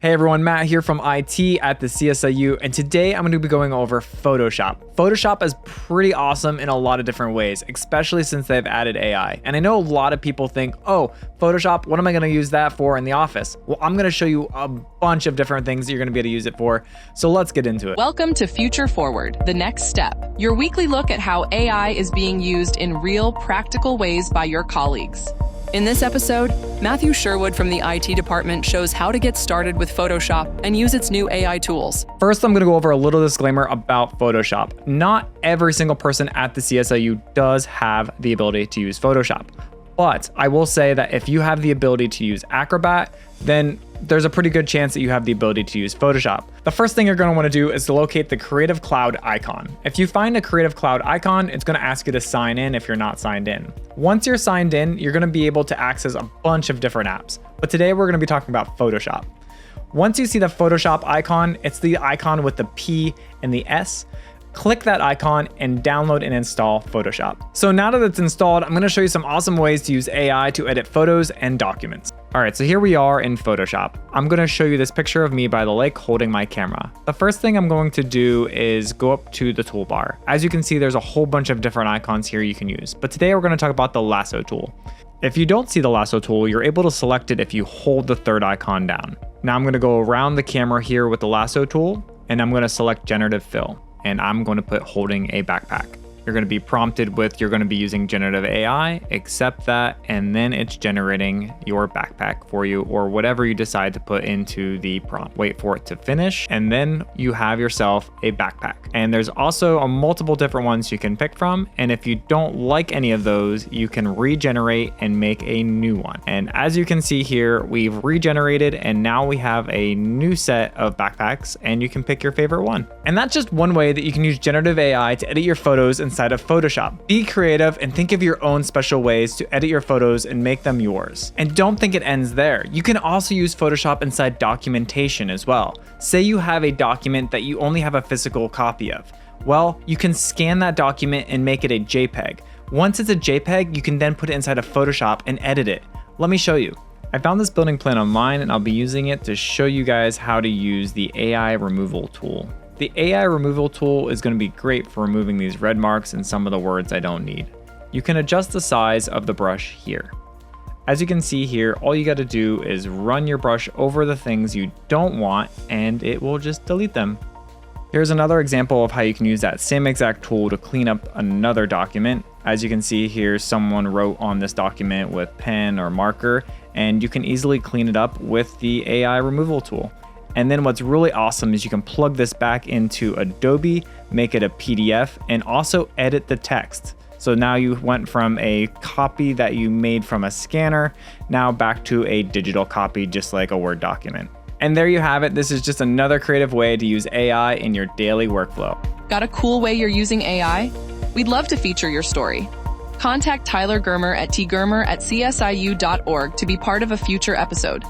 Hey everyone, Matt here from IT at the CSIU, and today I'm going to be going over Photoshop. Photoshop is pretty awesome in a lot of different ways, especially since they've added AI. And I know a lot of people think, oh, Photoshop, what am I going to use that for in the office? Well, I'm going to show you a bunch of different things that you're going to be able to use it for. So let's get into it. Welcome to Future Forward, the next step. Your weekly look at how AI is being used in real, practical ways by your colleagues. In this episode, Matthew Sherwood from the IT department shows how to get started with Photoshop and use its new AI tools. First, I'm going to go over a little disclaimer about Photoshop. Not every single person at the CSIU does have the ability to use Photoshop. But I will say that if you have the ability to use Acrobat, then there's a pretty good chance that you have the ability to use Photoshop. The first thing you're going to want to do is to locate the Creative Cloud icon. If you find a Creative Cloud icon, it's going to ask you to sign in if you're not signed in. Once you're signed in, you're going to be able to access a bunch of different apps. But today we're going to be talking about Photoshop. Once you see the Photoshop icon, it's the icon with the P and the S. Click that icon and download and install Photoshop. So now that it's installed, I'm going to show you some awesome ways to use AI to edit photos and documents. All right, so here we are in Photoshop. I'm going to show you this picture of me by the lake holding my camera. The first thing I'm going to do is go up to the toolbar. As you can see, there's a whole bunch of different icons here you can use, but today we're going to talk about the lasso tool. If you don't see the lasso tool, you're able to select it if you hold the third icon down. Now I'm going to go around the camera here with the lasso tool, and I'm going to select generative fill. And I'm going to put holding a backpack. You're going to be prompted with you're going to be using generative AI, accept that, and then it's generating your backpack for you or whatever you decide to put into the prompt. Wait for it to finish, and then you have yourself a backpack. And there's also a multiple different ones you can pick from, and if you don't like any of those, you can regenerate and make a new one. And as you can see here, we've regenerated, and now we have a new set of backpacks, and you can pick your favorite one. And that's just one way that you can use generative AI to edit your photos inside of Photoshop. Be creative and think of your own special ways to edit your photos and make them yours. And don't think it ends there. You can also use Photoshop inside documentation as well. Say you have a document that you only have a physical copy of. Well, you can scan that document and make it a JPEG. Once it's a JPEG, you can then put it inside of Photoshop and edit it. Let me show you. I found this building plan online and I'll be using it to show you guys how to use the AI removal tool. The AI removal tool is going to be great for removing these red marks and some of the words I don't need. You can adjust the size of the brush here. As you can see here, all you got to do is run your brush over the things you don't want and it will just delete them. Here's another example of how you can use that same exact tool to clean up another document. As you can see here, someone wrote on this document with pen or marker, and you can easily clean it up with the AI removal tool. And then what's really awesome is you can plug this back into Adobe, make it a PDF, and also edit the text. So now you went from a copy that you made from a scanner, now back to a digital copy, just like a Word document. And there you have it. This is just another creative way to use AI in your daily workflow. Got a cool way you're using AI? We'd love to feature your story. Contact Tyler Germer at tgermer@csiu.org to be part of a future episode.